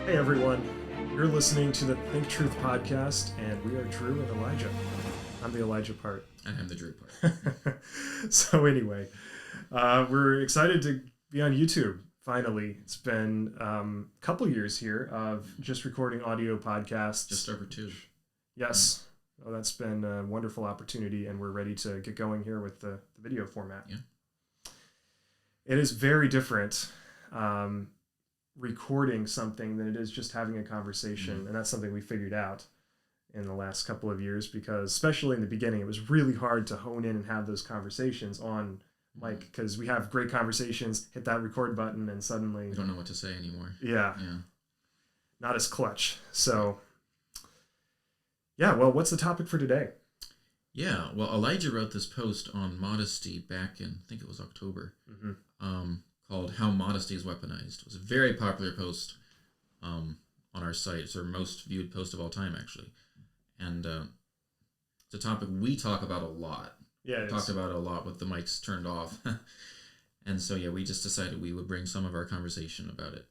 Hey everyone, you're listening to the Think Truth podcast, and we are Drew and Elijah. I'm the Elijah part. And I'm the Drew part. So anyway, we're excited to be on YouTube. Finally, it's been a couple years here of just recording audio podcasts. Just over 2. Yes. Well, that's been a wonderful opportunity, and we're ready to get going here with the video format. Yeah. It is very different recording something than it is just having a conversation. Mm-hmm. And that's something we figured out in the last couple of years, because especially in the beginning, it was really hard to hone in and have those conversations on mic, because we have great conversations, hit that record button, and suddenly we don't know what to say anymore. Yeah. Not as clutch. So yeah, well, what's the topic for today? Yeah, well, Elijah wrote this post on Modesty back in, I think it was October, called How Modesty is Weaponized. It was a very popular post on our site. It's our most viewed post of all time, actually. And it's a topic we talk about a lot. Yeah, talked about it a lot with the mics turned off. And so, yeah, we just decided we would bring some of our conversation about it.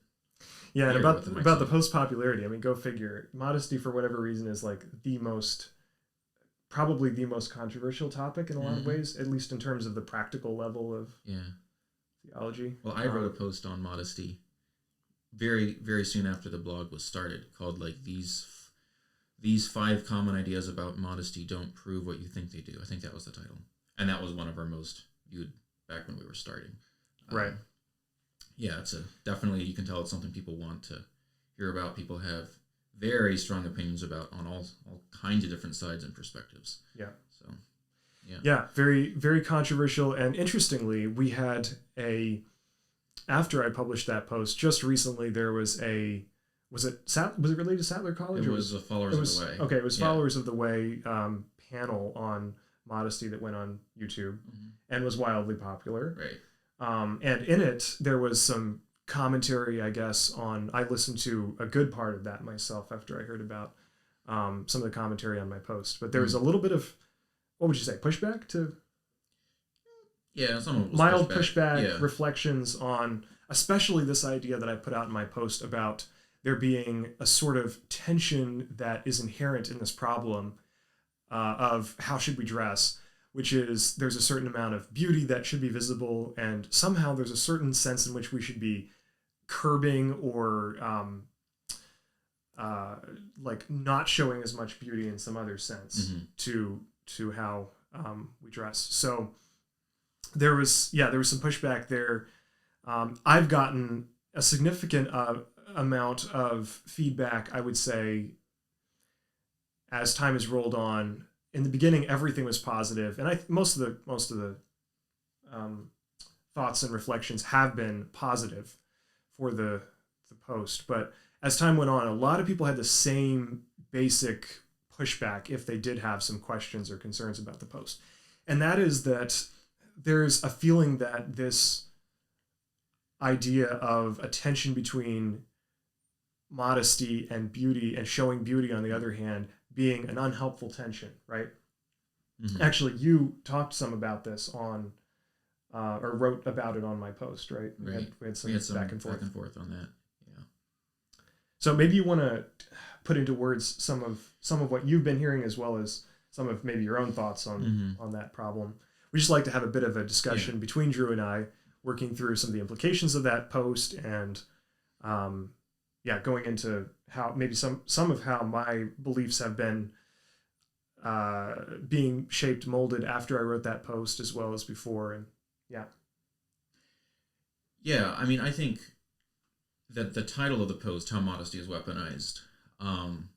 Yeah, and about the post popularity, I mean, go figure. Modesty, for whatever reason, is like probably the most controversial topic in a lot of ways, at least in terms of the practical level of theology. Well, I wrote a post on Modesty very, very soon after the blog was started, called like these 5 common ideas about modesty don't prove what you think they do. I think that was the title, and that was one of our most viewed back when we were starting. Right. Yeah, it's definitely, you can tell it's something people want to hear about. People have very strong opinions about on all kinds of different sides and perspectives. Yeah. So, yeah, very, very controversial. And interestingly, we had after I published that post just recently, there was was it related to Sattler College? It was Followers of the Way. Okay, it was Followers of the Way panel on modesty that went on YouTube and was wildly popular. Right. And in it, there was some commentary, I guess, I listened to a good part of that myself after I heard about some of the commentary on my post. But there was a little bit of, what would you say, pushback to? Yeah, some mild pushback reflections on, especially this idea that I put out in my post about there being a sort of tension that is inherent in this problem of how should we dress, which is there's a certain amount of beauty that should be visible, and somehow there's a certain sense in which we should be curbing or like not showing as much beauty in some other sense to how we dress. So there was some pushback there. I've gotten a significant amount of feedback, I would say, as time has rolled on. In the beginning, everything was positive, and most of the thoughts and reflections have been positive for the post. But as time went on, a lot of people had the same basic pushback if they did have some questions or concerns about the post, and that is that there's a feeling that this idea of a tension between modesty and beauty, and showing beauty on the other hand, being an unhelpful tension, right? Actually, you talked some about this on, or wrote about it on my post, right? Right. We had some back and forth on that. Yeah. So maybe you want to put into words some of what you've been hearing, as well as some of maybe your own thoughts on that problem. We just like to have a bit of a discussion between Drew and I, working through some of the implications of that post, and going into how maybe some of how my beliefs have been being shaped, molded after I wrote that post as well as before. And I mean, I think that the title of the post, How Modesty is Weaponized, and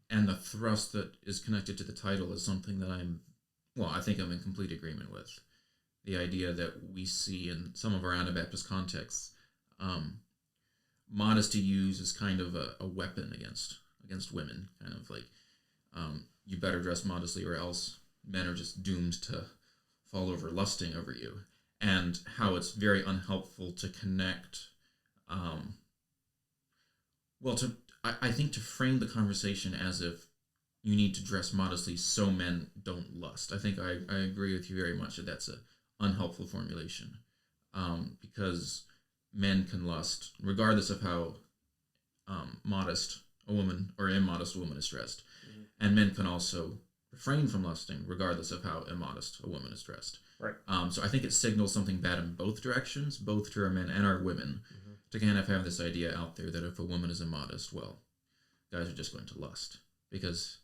the thrust that is connected to the title is something that I think I'm in complete agreement with. The idea that we see in some of our Anabaptist contexts, modesty used as kind of a weapon against women, kind of like, you better dress modestly or else men are just doomed to fall over lusting over you, and how it's very unhelpful to connect, I think to frame the conversation as if you need to dress modestly so men don't lust. I think I agree with you very much that that's a unhelpful formulation, because men can lust regardless of how modest a woman or immodest a woman is dressed. Mm-hmm. And men can also refrain from lusting regardless of how immodest a woman is dressed. Right. So I think it signals something bad in both directions, both to our men and our women, to kind of have this idea out there that if a woman is immodest, well, guys are just going to lust. Because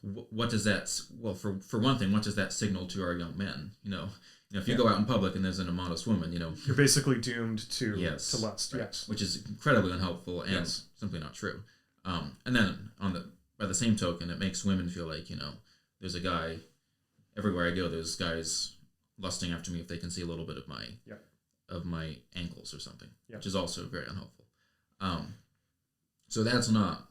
what does that, well, for one thing, what does that signal to our young men? If you go out in public and there's an immodest woman, you're basically doomed to lust. Right. Yes. Which is incredibly unhelpful and simply not true. And then by the same token, it makes women feel like, there's a guy, everywhere I go, there's guys lusting after me if they can see a little bit of my ankles or something, which is also very unhelpful. So that's not,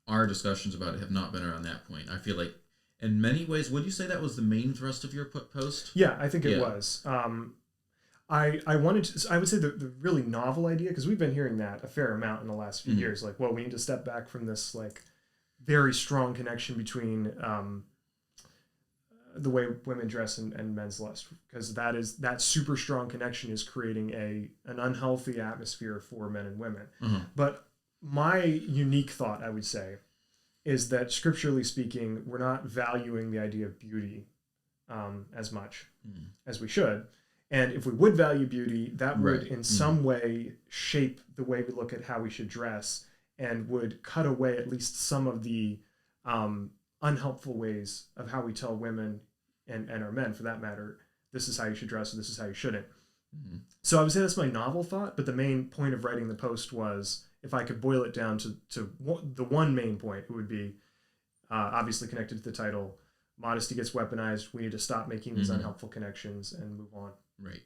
our discussions about it have not been around that point. I feel like in many ways, would you say that was the main thrust of your post? Yeah, I think it was. I would say the really novel idea, because we've been hearing that a fair amount in the last few years, like, well, we need to step back from this like very strong connection between the way women dress and men's lust, because that super strong connection is creating an unhealthy atmosphere for men and women. But my unique thought, I would say, is that scripturally speaking, we're not valuing the idea of beauty as much as we should. And if we would value beauty, that would in some way shape the way we look at how we should dress, and would cut away at least some of the unhelpful ways of how we tell women and our men, for that matter, this is how you should dress, or this is how you shouldn't. So I would say that's my novel thought, but the main point of writing the post was, if I could boil it down to the one main point, it would be obviously connected to the title: modesty gets weaponized. We need to stop making these unhelpful connections and move on. Right.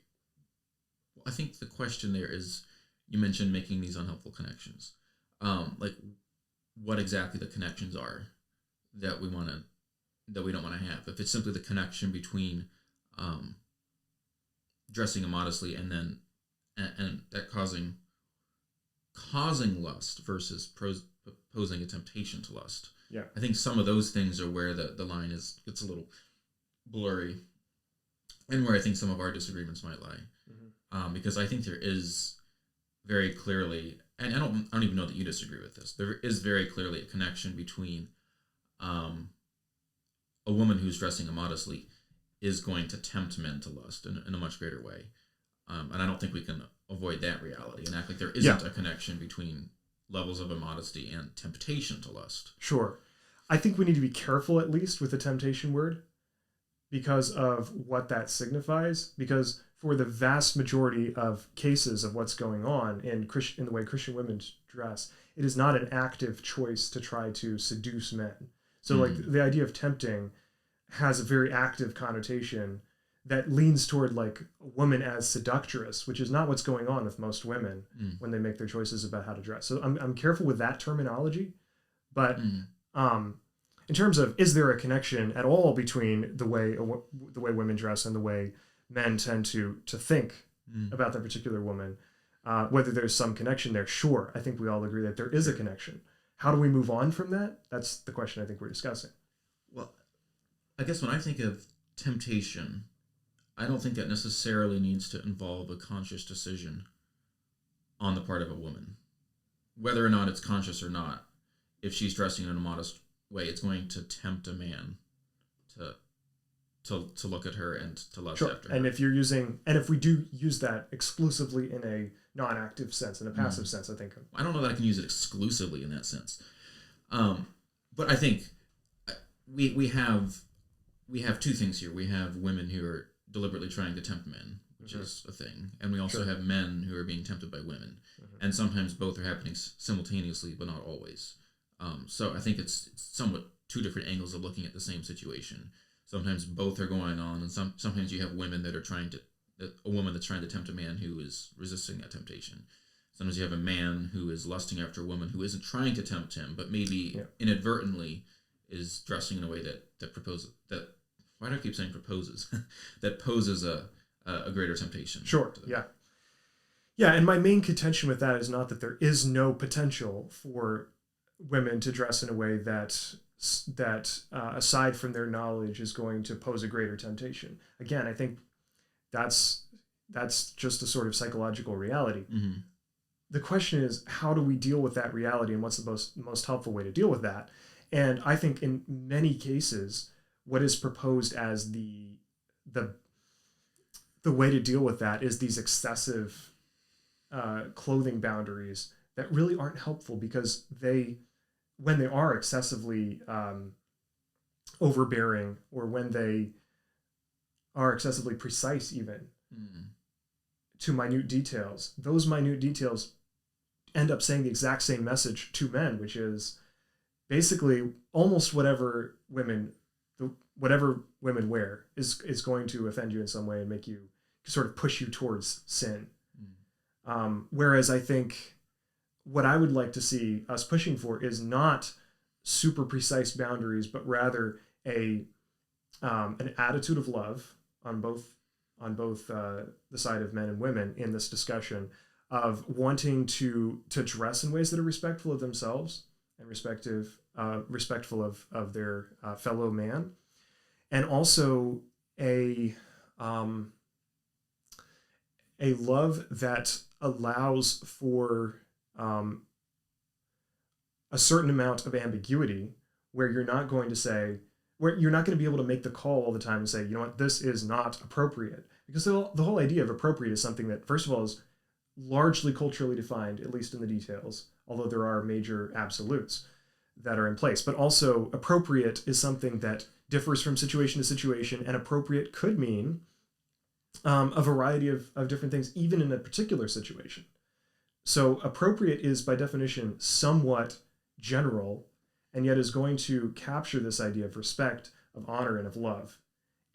Well, I think the question there is, you mentioned making these unhelpful connections. Like, what exactly the connections are that we don't want to have. If it's simply the connection between dressing immodestly and that causing lust versus posing a temptation to lust. Yeah. I think some of those things are where the line gets a little blurry, and where I think some of our disagreements might lie. Because I think there is very clearly, and I don't even know that you disagree with this, there is very clearly a connection between a woman who's dressing immodestly is going to tempt men to lust in a much greater way. And I don't think we can avoid that reality and act like there isn't a connection between levels of immodesty and temptation to lust. Sure. I think we need to be careful, at least, with the temptation word, because of what that signifies. Because for the vast majority of cases of what's going on in the way Christian women dress, it is not an active choice to try to seduce men. So like the idea of tempting has a very active connotation that leans toward like a woman as seductress, which is not what's going on with most women when they make their choices about how to dress. So I'm careful with that terminology, but in terms of, is there a connection at all between the way women dress and the way men tend to think about that particular woman, whether there's some connection there? Sure, I think we all agree that there is a connection. How do we move on from that? That's the question I think we're discussing. Well, I guess when I think of temptation, I don't think that necessarily needs to involve a conscious decision on the part of a woman. Whether or not it's conscious or not, if she's dressing in a modest way, it's going to tempt a man to look at her and to lust after her. And if we do use that exclusively in a non-active sense, in a passive sense, I think. I don't know that I can use it exclusively in that sense. But I think we have two things here. We have women who are deliberately trying to tempt men, which is a thing. And we also have men who are being tempted by women. And sometimes both are happening simultaneously, but not always. So I think it's somewhat two different angles of looking at the same situation. Sometimes both are going on, and sometimes you have women that are a woman that's trying to tempt a man who is resisting that temptation. Sometimes you have a man who is lusting after a woman who isn't trying to tempt him, but maybe inadvertently is dressing in a way that proposes, that, why do I keep saying proposes? That poses a greater temptation. Sure, Yeah, and my main contention with that is not that there is no potential for women to dress in a way that aside from their knowledge is going to pose a greater temptation. Again, I think that's just a sort of psychological reality. the question is, how do we deal with that reality, and what's the most helpful way to deal with that? And I think in many cases, what is proposed as the the way to deal with that is these excessive clothing boundaries that really aren't helpful, because when they are excessively overbearing, or when they are excessively precise, even to minute details, those minute details end up saying the exact same message to men, which is basically almost whatever women wear is going to offend you in some way and make you sort of push you towards sin. Whereas I think what I would like to see us pushing for is not super precise boundaries, but rather an attitude of love on both the side of men and women in this discussion, of wanting to dress in ways that are respectful of themselves and respectful of their fellow man, and also a love that allows for a certain amount of ambiguity, where you're not going to be able to make the call all the time and say, you know what, this is not appropriate. Because the whole idea of appropriate is something that, first of all, is largely culturally defined, at least in the details, although there are major absolutes that are in place. But also, appropriate is something that differs from situation to situation, and appropriate could mean a variety of different things, even in a particular situation. So appropriate is, by definition, somewhat general, and yet is going to capture this idea of respect, of honor, and of love.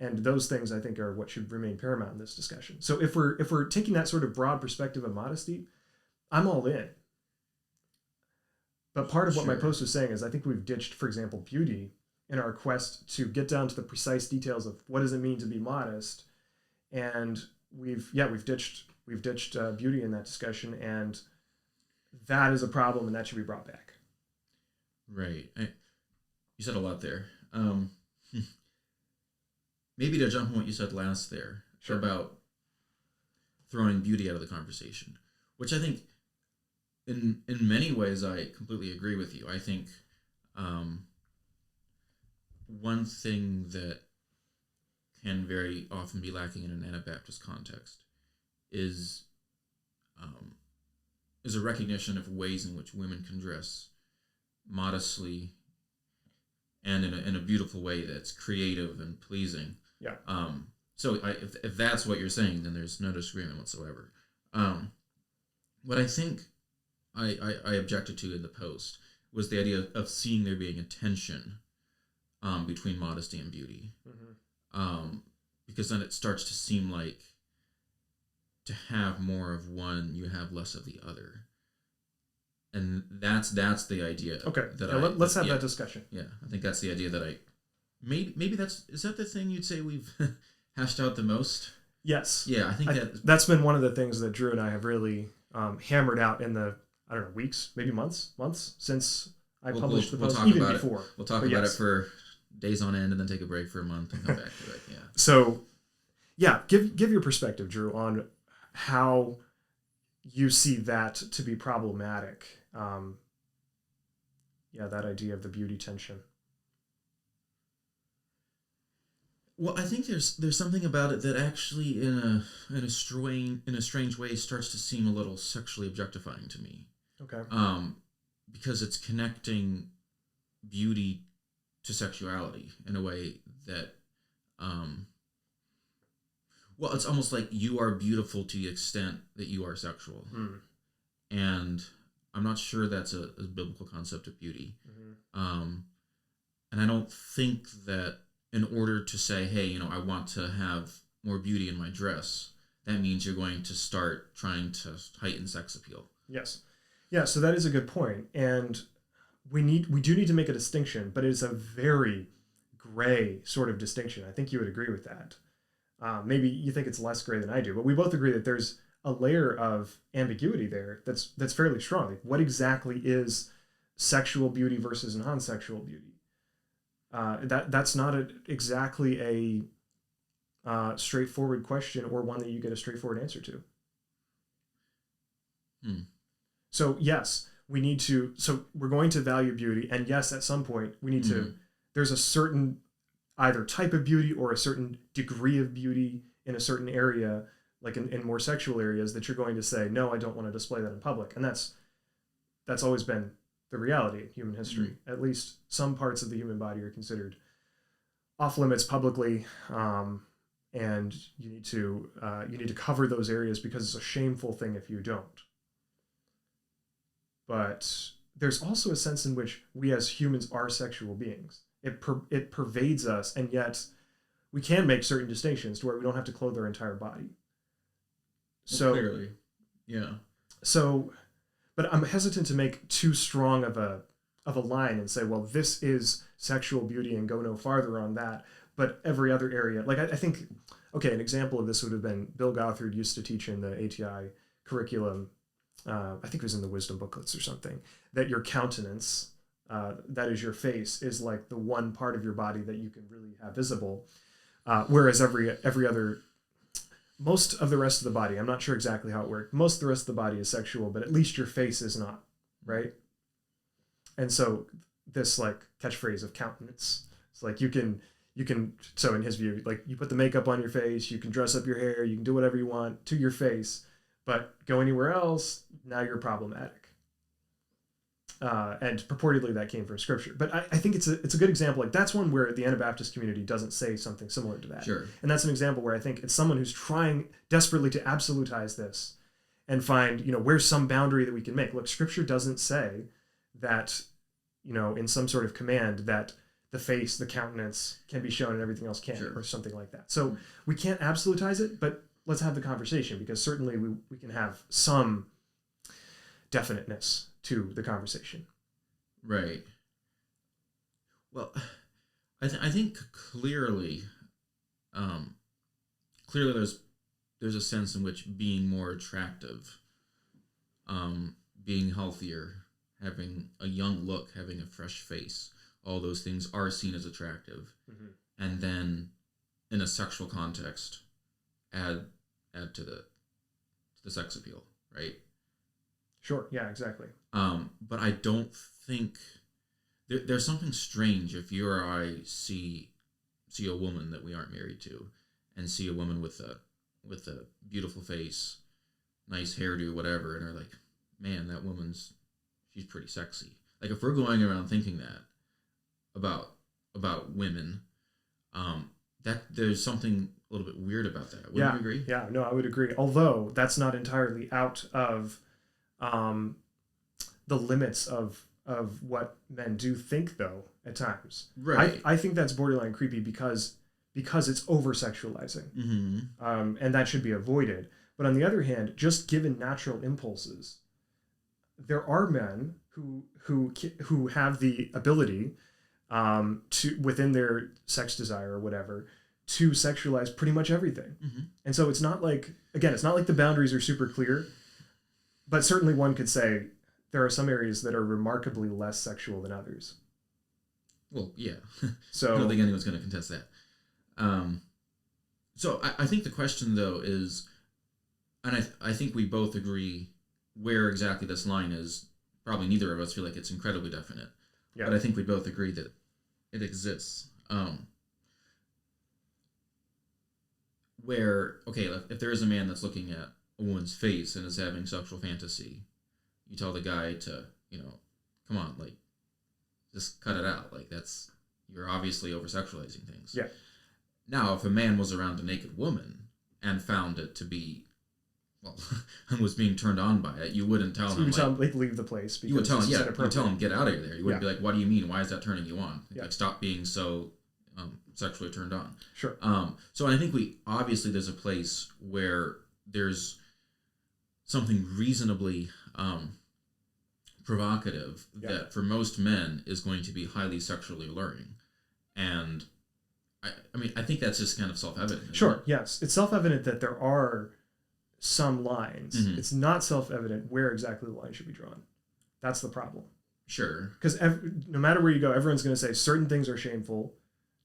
And those things, I think, are what should remain paramount in this discussion. So if we're taking that sort of broad perspective of modesty, I'm all in. But part of what my post was saying is, I think we've ditched, for example, beauty in our quest to get down to the precise details of what does it mean to be modest. And we've ditched beauty in that discussion, and that is a problem, and that should be brought back. Right. You said a lot there. Maybe to jump on what you said last there, sure, about throwing beauty out of the conversation, which I think in many ways I completely agree with you. I think one thing that can very often be lacking in an Anabaptist context is a recognition of ways in which women can dress modestly and in a beautiful way that's creative and pleasing. Yeah. So if that's what you're saying, then there's no disagreement whatsoever. What I think I objected to in the post was the idea of seeing there being a tension between modesty and beauty. Mm-hmm. Because then it starts to seem like to have more of one, you have less of the other. And that's the idea. Okay. Let's have that discussion. Yeah, I think that's the idea that maybe is that the thing you'd say we've hashed out the most? Yes. Yeah, I think that's been one of the things that Drew and I have really hammered out in the, I don't know, weeks, maybe months since I published the post, even before. We'll talk about it for days on end, and then take a break for a month and come back to it. Yeah. So, yeah, give your perspective, Drew, on how you see that to be problematic. That idea of the beauty tension. Well, I think there's something about it that actually, in a strange way, starts to seem a little sexually objectifying to me. Okay. Because it's connecting beauty to sexuality in a way that, it's almost like you are beautiful to the extent that you are sexual. Mm. And I'm not sure that's a biblical concept of beauty. Mm-hmm. And I don't think that in order to say, hey, I want to have more beauty in my dress, that means you're going to start trying to heighten sex appeal. Yes. Yeah, so that is a good point. And we do need to make a distinction, but it is a very gray sort of distinction. I think you would agree with that. Maybe you think it's less gray than I do, but we both agree that there's a layer of ambiguity there that's fairly strong. Like, what exactly is sexual beauty versus non-sexual beauty? That's not exactly a straightforward question, or one that you get a straightforward answer to. So yes, so we're going to value beauty, and yes, at some point we need to, there's a certain either type of beauty or a certain degree of beauty in a certain area, like in more sexual areas, that you're going to say, no, I don't want to display that in public. And that's always been the reality in human history. At least some parts of the human body are considered off limits publicly, and you need to cover those areas because it's a shameful thing if you don't. But there's also a sense in which we as humans are sexual beings. It pervades us, and yet we can make certain distinctions to where we don't have to clothe our entire body. So clearly, yeah. So, but I'm hesitant to make too strong of a line and say, well, this is sexual beauty and go no farther on that. But every other area, like I think, okay, an example of this would have been Bill Gothard used to teach in the ATI curriculum. I think it was in the wisdom booklets or something, that your countenance, that is your face, is like the one part of your body that you can really have visible. Whereas every other, most of the rest of the body, I'm not sure exactly how it worked. Most of the rest of the body is sexual, but at least your face is not, right? And so this like catchphrase of countenance, it's like you can, so in his view, like you put the makeup on your face, you can dress up your hair, you can do whatever you want to your face, but go anywhere else, now you're problematic. And purportedly that came from scripture. But I think it's a good example. Like that's one where the Anabaptist community doesn't say something similar to that. Sure. And that's an example where I think it's someone who's trying desperately to absolutize this and find, where's some boundary that we can make. Look, scripture doesn't say that, in some sort of command that the face, the countenance can be shown and everything else can't, or something like that. So we can't absolutize it, but let's have the conversation, because certainly we can have some definiteness to the conversation. Right. Well, I think clearly there's a sense in which being more attractive, being healthier, having a young look, having a fresh face, all those things are seen as attractive. Mm-hmm. And then in a sexual context, add to the sex appeal, right? Sure. Yeah, exactly. But I don't think there's something strange if you or I see a woman that we aren't married to, and see a woman with a beautiful face, nice hairdo, whatever, and are like, man, that she's pretty sexy. Like if we're going around thinking that about women, that there's something a little bit weird about that. Wouldn't you agree? Yeah, no, I would agree. Although that's not entirely out of the limits of what men do think, though, at times. Right. I think that's borderline creepy because it's over-sexualizing. Mm-hmm. And that should be avoided. But on the other hand, just given natural impulses, there are men who have the ability to, within their sex desire or whatever, to sexualize pretty much everything. Mm-hmm. And so it's not like the boundaries are super clear, but certainly one could say there are some areas that are remarkably less sexual than others. Well, yeah. So I don't think anyone's going to contest that. So I think the question, though, is, and I think we both agree where exactly this line is. Probably neither of us feel like it's incredibly definite. Yeah. But I think we both agree that it exists. Where, okay, if there is a man that's looking at a woman's face and is having sexual fantasy, you tell the guy to, come on, like, just cut it out. Like, you're obviously over-sexualizing things. Yeah. Now, if a man was around a naked woman and found it to be, and was being turned on by it, you wouldn't tell him. You would tell him, like, leave the place. You would tell him, you would tell him, get out of there. You wouldn't be like, what do you mean? Why is that turning you on? Yeah. Like, stop being so sexually turned on. Sure. So I think there's a place where there's something reasonably provocative that for most men is going to be highly sexually alluring. And I think that's just kind of self-evident. Sure, yes. It's self-evident that there are some lines. Mm-hmm. It's not self-evident where exactly the line should be drawn. That's the problem. Sure. Because no matter where you go, everyone's going to say certain things are shameful.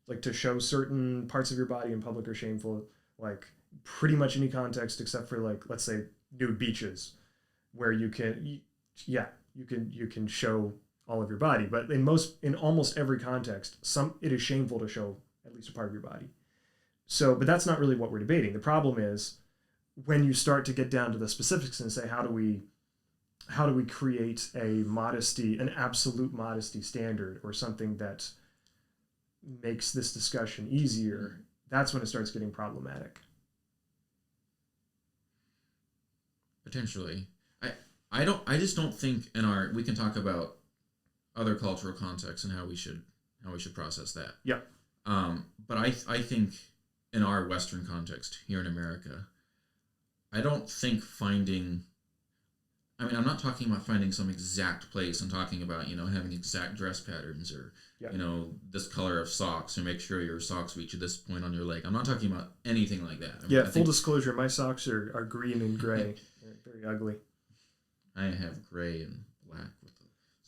Like to show certain parts of your body in public are shameful. Like pretty much any context except for, like, let's say nude beaches, where you can yeah, you can show all of your body, but in almost every context, it is shameful to show at least a part of your body. So, but that's not really what we're debating. The problem is when you start to get down to the specifics and say, how do we create an absolute modesty standard or something that makes this discussion easier? That's when it starts getting problematic. Potentially. I just don't think we can talk about other cultural contexts and how we should process that. Yeah. But I think in our Western context here in America, I don't think I'm not talking about finding some exact place. I'm talking about, having exact dress patterns or, this color of socks, or make sure your socks reach at this point on your leg. I'm not talking about anything like that. Full disclosure, my socks are green and gray. They're very ugly. I have gray and black with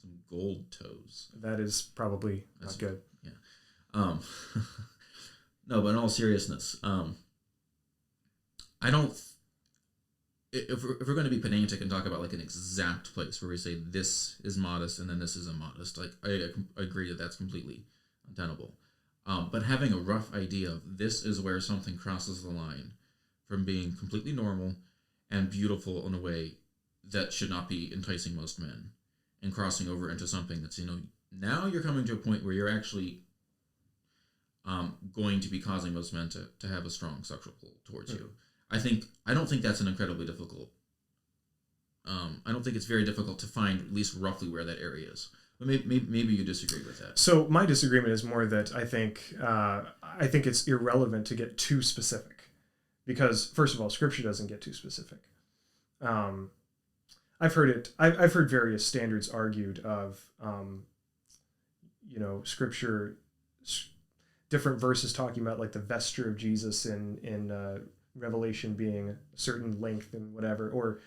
some gold toes. That is probably not good. Yeah. No, but in all seriousness, I don't. If we're going to be pedantic and talk about like an exact place where we say this is modest and then this is immodest, like I agree that that's completely untenable. But having a rough idea of this is where something crosses the line from being completely normal and beautiful in a way that should not be enticing most men, and crossing over into something that's, now you're coming to a point where you're actually going to be causing most men to have a strong sexual pull towards you. I don't think that's an incredibly difficult. I don't think it's very difficult to find at least roughly where that area is. But maybe you disagree with that. So my disagreement is more that I think it's irrelevant to get too specific, because first of all, Scripture doesn't get too specific. I've heard various standards argued of, Scripture, different verses talking about like the vesture of Jesus in Revelation being a certain length and whatever, or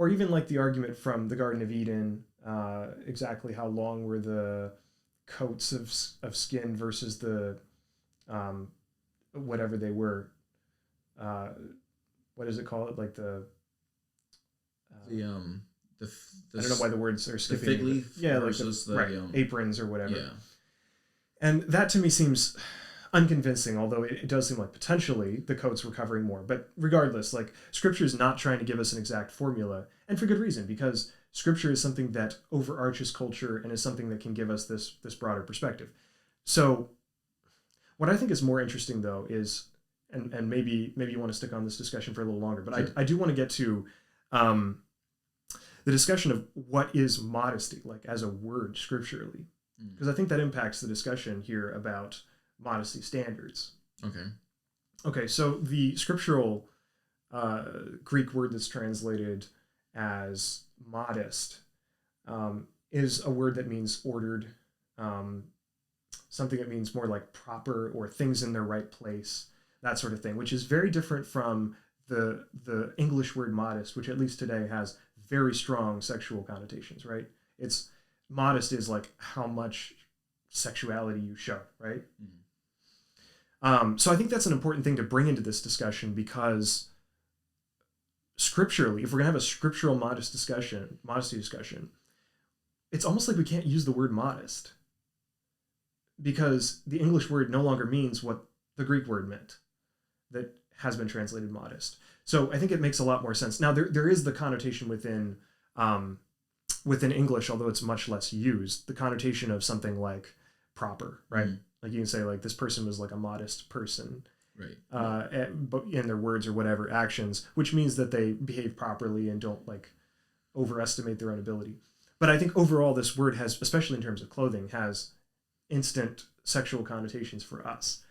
even like the argument from the Garden of Eden, exactly how long were the coats of skin versus the whatever they were. What is it called? Like I don't know why the words are skipping. The fig leaf versus aprons or whatever. Yeah. And that to me seems unconvincing, although it does seem like potentially the coats were covering more. But regardless, like Scripture is not trying to give us an exact formula, and for good reason, because Scripture is something that overarches culture and is something that can give us this broader perspective. So what I think is more interesting though is, and maybe you want to stick on this discussion for a little longer, but sure. I do want to get to the discussion of what is modesty, like as a word scripturally, because I think that impacts the discussion here about modesty standards. Okay, so the scriptural Greek word that's translated as modest is a word that means ordered, something that means more like proper or things in their right place, that sort of thing, which is very different from the English word modest, which at least today has very strong sexual connotations, right? It's modest is like how much sexuality you show, right? So I think that's an important thing to bring into this discussion, because scripturally, if we're gonna have a scriptural modesty discussion, it's almost like we can't use the word modest, because the English word no longer means what the Greek word meant that has been translated modest. So I think it makes a lot more sense. Now there is the connotation within English, although it's much less used, the connotation of something like proper, right? Like you can say like this person was like a modest person, right? But in their words or whatever actions, which means that they behave properly and don't like overestimate their own ability. But I think overall this word has, especially in terms of clothing, has instant sexual connotations for us,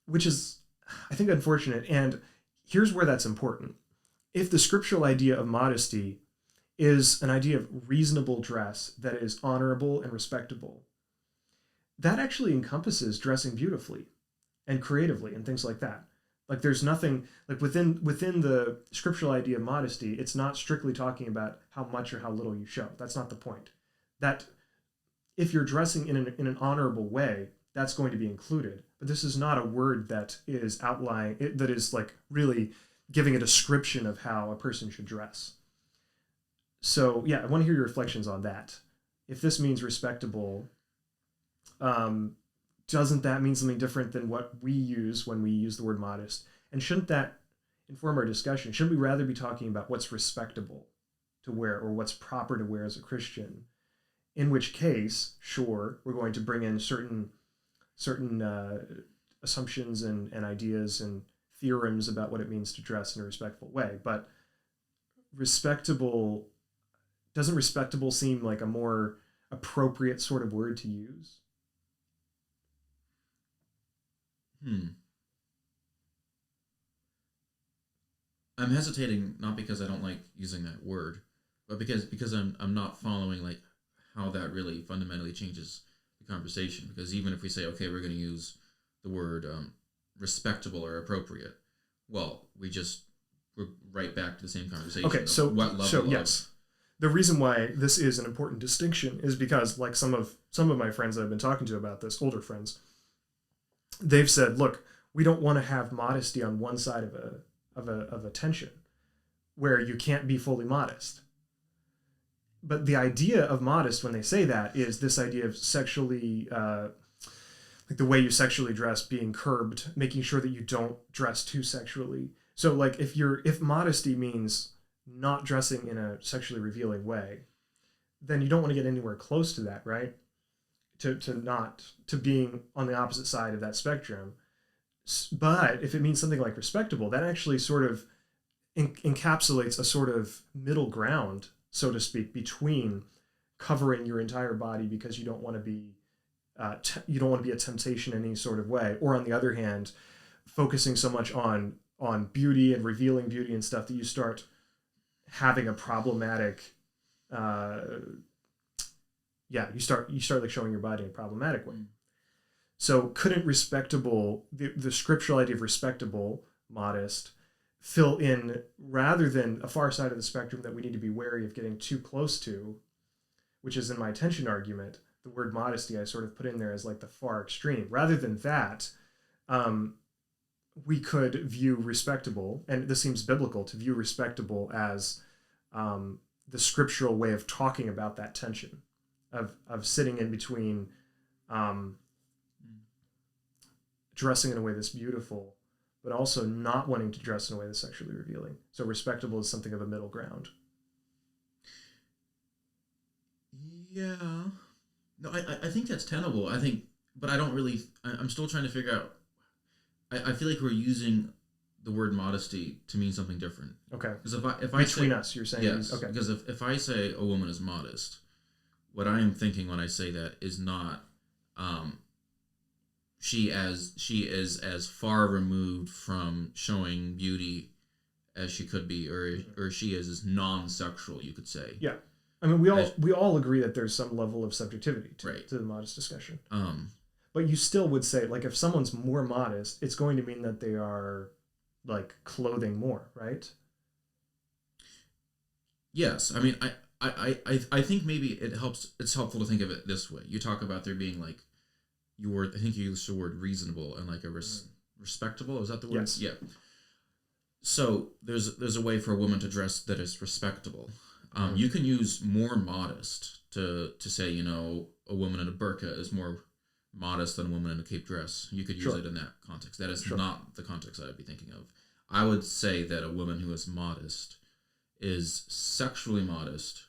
which is, I think, unfortunate. And here's where that's important. If the scriptural idea of modesty is an idea of reasonable dress that is honorable and respectable, that actually encompasses dressing beautifully and creatively and things like that. Like there's nothing like within the scriptural idea of modesty, it's not strictly talking about how much or how little you show. That's not the point. That if you're dressing in an honorable way, that's going to be included. But this is not a word that is that is like really giving a description of how a person should dress. So yeah, I want to hear your reflections on that. If this means respectable, doesn't that mean something different than what we use when we use the word modest? And shouldn't that inform our discussion? Shouldn't we rather be talking about what's respectable to wear or what's proper to wear as a Christian? In which case, sure, we're going to bring in certain assumptions and ideas and theorems about what it means to dress in a respectful way. But respectable, doesn't respectable seem like a more appropriate sort of word to use? I'm hesitating not because I don't like using that word, but because I'm not following like how that really fundamentally changes the conversation. Because even if we say, okay, we're going to use the word respectable or appropriate, well, we're right back to the same conversation. Okay, so what level? Yes, the reason why this is an important distinction is because, like some of my friends that I've been talking to about this, older friends, they've said, look, we don't want to have modesty on one side of a tension where you can't be fully modest. But the idea of modest, when they say that, is this idea of sexually, like the way you sexually dress being curbed, making sure that you don't dress too sexually. So like if modesty means not dressing in a sexually revealing way, then you don't want to get anywhere close to that, right? To being on the opposite side of that spectrum. But if it means something like respectable, that actually sort of encapsulates a sort of middle ground, so to speak, between covering your entire body because you don't want to be a temptation in any sort of way, or on the other hand, focusing so much on beauty and revealing beauty and stuff that you start having a problematic you start like showing your body in a problematic way. So couldn't respectable, the scriptural idea of respectable, modest, fill in, rather than a far side of the spectrum that we need to be wary of getting too close to, which is in my tension argument, the word modesty I sort of put in there as like the far extreme. Rather than that, we could view respectable, and this seems biblical, to view respectable as the scriptural way of talking about that tension, of sitting in between dressing in a way that's beautiful, but also not wanting to dress in a way that's sexually revealing. So respectable is something of a middle ground. Yeah. No, I think that's tenable. But I don't really, I'm still trying to figure out, I feel like we're using the word modesty to mean something different. Okay. Because if I Between say, us, you're saying? yes. Okay. Because if I say a woman is modest, what I am thinking when I say that is not, she is as far removed from showing beauty as she could be, or she is as non-sexual, you could say. Yeah, I mean we all agree that there's some level of subjectivity to the modest discussion. But you still would say, like, if someone's more modest, it's going to mean that they are like clothing more, right? Yes, I mean I think maybe it's helpful to think of it this way. You talk about there being like, I think you used the word reasonable and like a respectable. Is that the word? Yes. Yeah. So there's a way for a woman to dress that is respectable. You can use more modest to say, you know, a woman in a burqa is more modest than a woman in a cape dress. You could use it in that context. That is not the context I'd be thinking of. I would say that a woman who is modest is sexually modest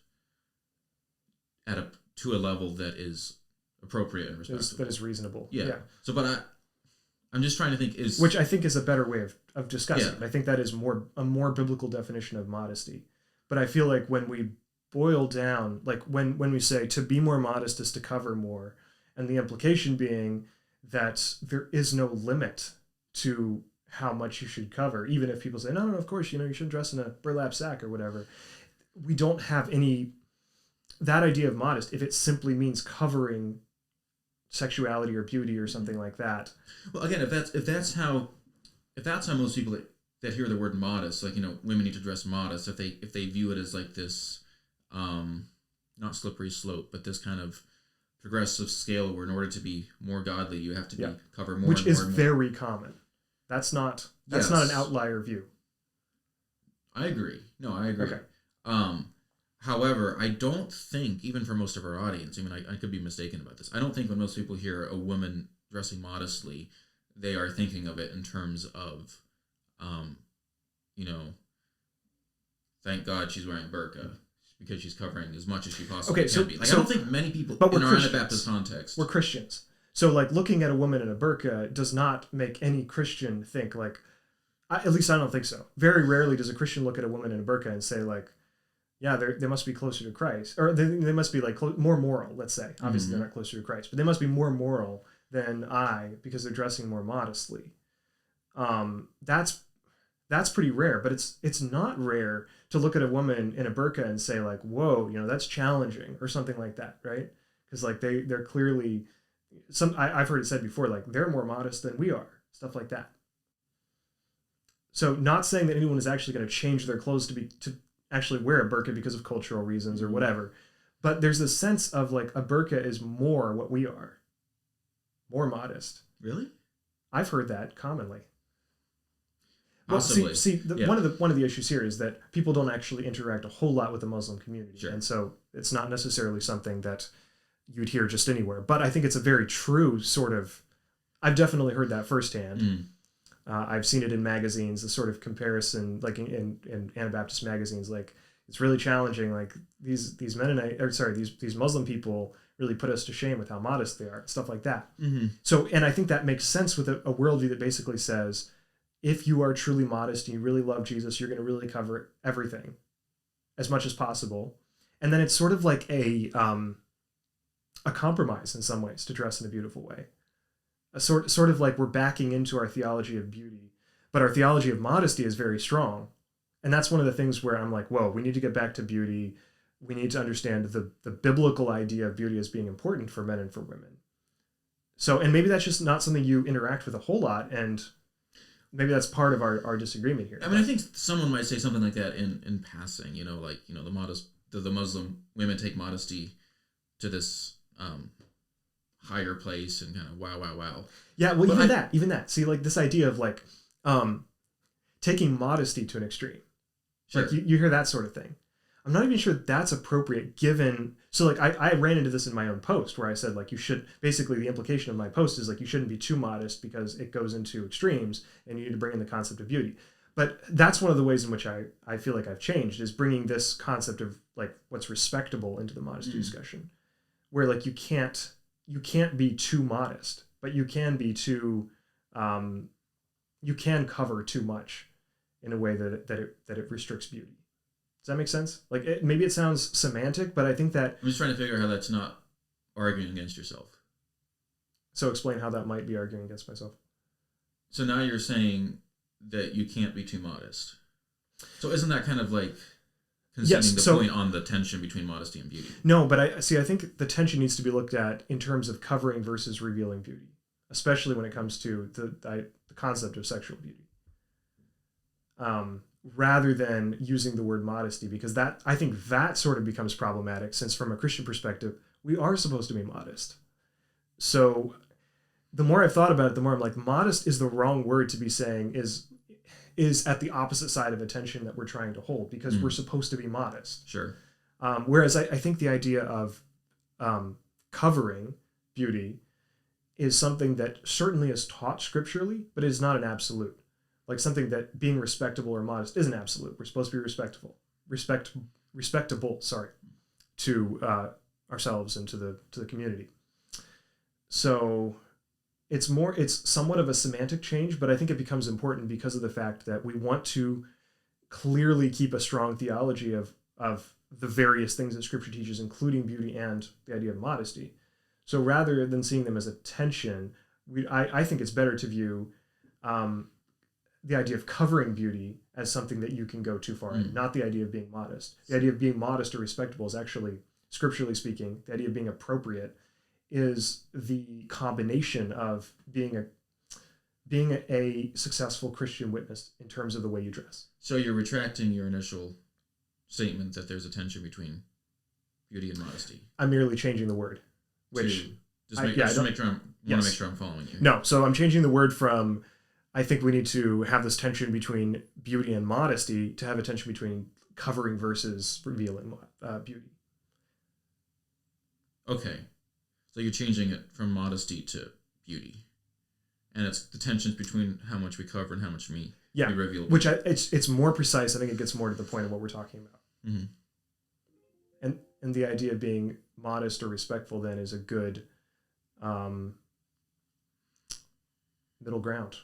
to a level that is appropriate and respectable. That is reasonable. Yeah. So, but I'm just trying to think which I think is a better way of discussing it. I think that is a more biblical definition of modesty. But I feel like when we boil down, like when we say to be more modest is to cover more, and the implication being that there is no limit to how much you should cover, even if people say, no, of course, you shouldn't dress in a burlap sack or whatever. We don't have that idea of modest, if it simply means covering sexuality or beauty or something like that. Well, again, if that's how most people that hear the word modest, like, women need to dress modest, if they view it as like this, not slippery slope, but this kind of progressive scale where in order to be more godly, you have to cover more, which is very common. That's not an outlier view. I agree. No, I agree. Okay. However, I don't think, even for most of our audience, I mean, I could be mistaken about this. I don't think when most people hear a woman dressing modestly, they are thinking of it in terms of, you know, thank God she's wearing burqa because she's covering as much as she possibly can be. Like, I don't think many people in our Anabaptist context. We're Christians. So, like, looking at a woman in a burqa does not make any Christian think, like, at least I don't think so. Very rarely does a Christian look at a woman in a burqa and say, like, yeah, they must be closer to Christ. Or they must be, like, more moral, let's say. Obviously, they're not closer to Christ. But they must be more moral than I because they're dressing more modestly. That's pretty rare. But it's not rare to look at a woman in a burqa and say, like, whoa, that's challenging or something like that, right? Because, like, they're clearly... I've heard it said before, like, they're more modest than we are. Stuff like that. So not saying that anyone is actually going to change their clothes to actually wear a burqa because of cultural reasons or whatever. But there's this sense of, like, a burqa is more what we are. More modest. Really? I've heard that commonly. Possibly. Well, one of the issues here is that people don't actually interact a whole lot with the Muslim community. Sure. And so it's not necessarily something that you'd hear just anywhere. But I think it's a very true sort of... I've definitely heard that firsthand. I've seen it in magazines, the sort of comparison, like in Anabaptist magazines, like, it's really challenging. Like, these Muslim people really put us to shame with how modest they are, stuff like that. So, and I think that makes sense with a worldview that basically says, if you are truly modest and you really love Jesus, you're going to really cover everything as much as possible. And then it's sort of like a compromise in some ways to dress in a beautiful way. A sort of like we're backing into our theology of beauty, but our theology of modesty is very strong. And that's one of the things where I'm like, whoa, we need to get back to beauty. We need to understand the biblical idea of beauty as being important for men and for women. So, and maybe that's just not something you interact with a whole lot, and maybe that's part of our disagreement here. I mean, I think someone might say something like that in passing, the Muslim women take modesty to this higher place and kind of wow. Yeah, well, even that. See, like, this idea of, like, taking modesty to an extreme. Sure. Like, you hear that sort of thing. I'm not even sure that's appropriate given... So, like, I ran into this in my own post where I said, like, you should... Basically, the implication of my post is, like, you shouldn't be too modest because it goes into extremes and you need to bring in the concept of beauty. But that's one of the ways in which I feel like I've changed, is bringing this concept of, like, what's respectable into the modesty discussion. Where, like, you can't be too modest, but you can be too... you can cover too much in a way that it restricts beauty. Does that make sense? Like, maybe it sounds semantic, but I think that... I'm just trying to figure out how that's not arguing against yourself. So explain how that might be arguing against myself. So now you're saying that you can't be too modest. So isn't that kind of like conceding the point on the tension between modesty and beauty? No, but I think the tension needs to be looked at in terms of covering versus revealing beauty, especially when it comes to the concept of sexual beauty. Rather than using the word modesty, because I think that sort of becomes problematic, since from a Christian perspective, we are supposed to be modest. So the more I've thought about it, the more I'm like, modest is the wrong word to be saying is at the opposite side of attention that we're trying to hold, because we're supposed to be modest. Sure. Whereas I think the idea of covering beauty is something that certainly is taught scripturally, but is not an absolute. Like, something that being respectable or modest isn't absolute. We're supposed to be respectable, to ourselves and to the community. So it's somewhat of a semantic change, but I think it becomes important because of the fact that we want to clearly keep a strong theology of the various things that Scripture teaches, including beauty and the idea of modesty. So rather than seeing them as a tension, I think it's better to view the idea of covering beauty as something that you can go too far in, not the idea of being modest. The idea of being modest or respectable is actually, scripturally speaking, the idea of being appropriate is the combination of being a successful Christian witness in terms of the way you dress. So you're retracting your initial statement that there's a tension between beauty and modesty. I'm merely changing the word, which I want to make sure I'm following you. No, so I'm changing the word from, I think we need to have this tension between beauty and modesty to have a tension between covering versus revealing beauty. Okay. So you're changing it from modesty to beauty. And it's the tensions between how much we cover and how much we reveal. Which it's more precise. I think it gets more to the point of what we're talking about. Mm-hmm. And the idea of being modest or respectful then is a good middle ground.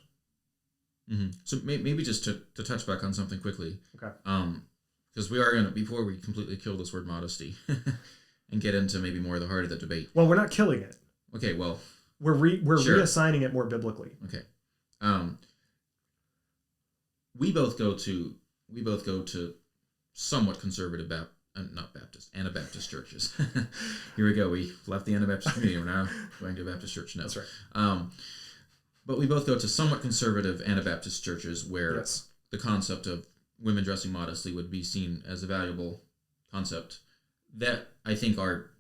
Mm-hmm. So maybe just to touch back on something quickly. Okay. Because we are going to, before we completely kill this word modesty and get into maybe more of the heart of the debate. Well, we're not killing it. Okay, well. We're reassigning it more biblically. Okay. We both go to somewhat conservative Anabaptist churches. Here we go. We left the Anabaptist community. We're now going to a Baptist church now. That's right. But we both go to somewhat conservative Anabaptist churches where yes. the concept of women dressing modestly would be seen as a valuable concept that I think our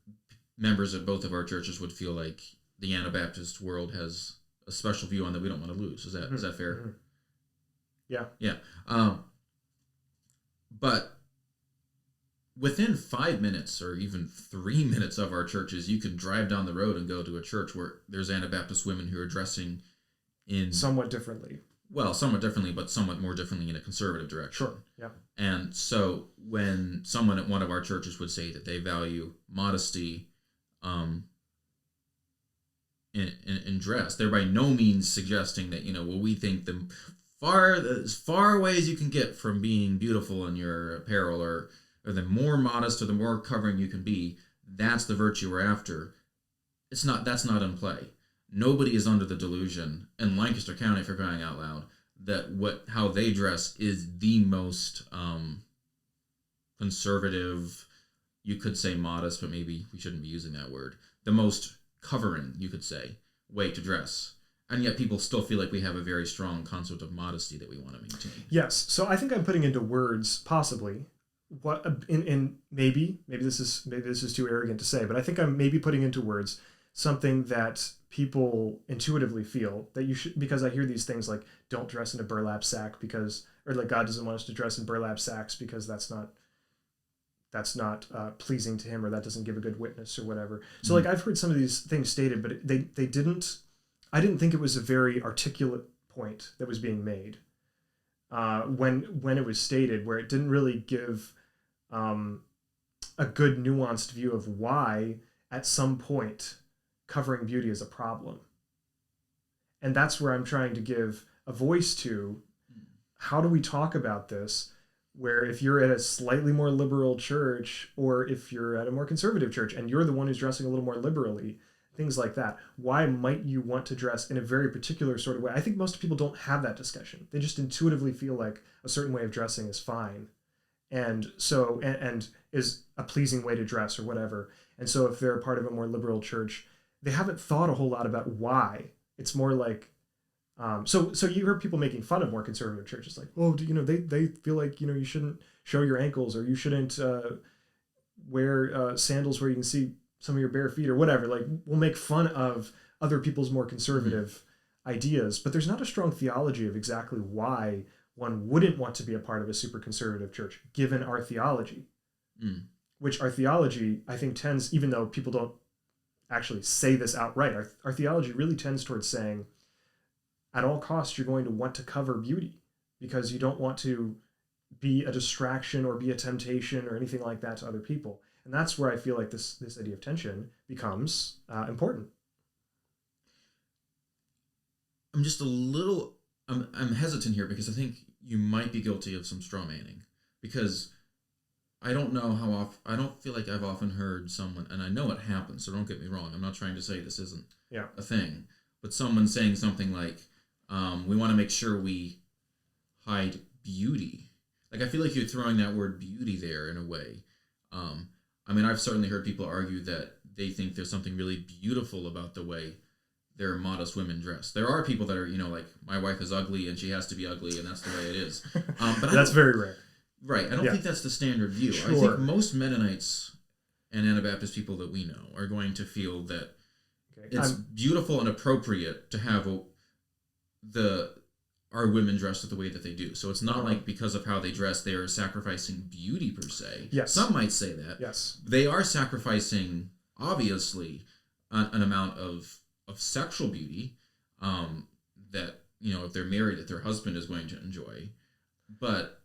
members of both of our churches would feel like the Anabaptist world has a special view on that we don't want to lose. Is that fair? Mm-hmm. Yeah. Yeah. But within 5 minutes or even 3 minutes of our churches, you can drive down the road and go to a church where there's Anabaptist women who are dressing in somewhat differently. Well, somewhat differently, but somewhat more differently in a conservative direction. Sure. Yeah. And so when someone at one of our churches would say that they value modesty in dress, they're by no means suggesting that, we think as far away as you can get from being beautiful in your apparel or the more modest or the more covering you can be, that's the virtue we're after. That's not in play. Nobody is under the delusion in Lancaster County, for crying out loud, that how they dress is the most conservative, you could say modest, but maybe we shouldn't be using that word, the most covering, you could say, way to dress. And yet people still feel like we have a very strong concept of modesty that we want to maintain. Yes. So I think I'm putting into words, possibly, what in maybe this is too arrogant to say, but I think I'm maybe putting into words something that people intuitively feel that you should, because I hear these things like don't dress in a burlap sack or like God doesn't want us to dress in burlap sacks because that's not pleasing to him, or that doesn't give a good witness or whatever. So like I've heard some of these things stated, but I didn't think it was a very articulate point that was being made when it was stated, where it didn't really give a good nuanced view of why at some point covering beauty is a problem. And that's where I'm trying to give a voice to how do we talk about this, where if you're at a slightly more liberal church or if you're at a more conservative church and you're the one who's dressing a little more liberally, things like that, why might you want to dress in a very particular sort of way? I think most people don't have that discussion. They just intuitively feel like a certain way of dressing is fine. And so, and is a pleasing way to dress or whatever. And so if they're a part of a more liberal church, they haven't thought a whole lot about why. It's more like, so you heard people making fun of more conservative churches, like, oh, they feel like, you shouldn't show your ankles, or you shouldn't wear sandals where you can see some of your bare feet or whatever. Like, we'll make fun of other people's more conservative ideas, but there's not a strong theology of exactly why one wouldn't want to be a part of a super conservative church, given our theology, which our theology, I think, tends, even though people don't actually say this outright, our theology really tends towards saying, at all costs, you're going to want to cover beauty because you don't want to be a distraction or be a temptation or anything like that to other people. And that's where I feel like this idea of tension becomes important. I'm just I'm hesitant here because I think you might be guilty of some straw manning, because I don't know how often, I don't feel like I've often heard someone, and I know it happens, so don't get me wrong, I'm not trying to say this isn't a thing, but someone saying something like, we want to make sure we hide beauty. Like, I feel like you're throwing that word beauty there in a way. I mean, I've certainly heard people argue that they think there's something really beautiful about the way their modest women dress. There are people that are, like, my wife is ugly and she has to be ugly and that's the way it is. But that's very rare. Right. I don't think that's the standard view. Sure. I think most Mennonites and Anabaptist people that we know are going to feel that it's beautiful and appropriate to have are women dressed the way that they do. So it's not Uh-huh. like because of how they dress, they are sacrificing beauty per se. Yes. Some might say that. Yes. They are sacrificing, obviously, an amount of sexual beauty that, if they're married, that their husband is going to enjoy. But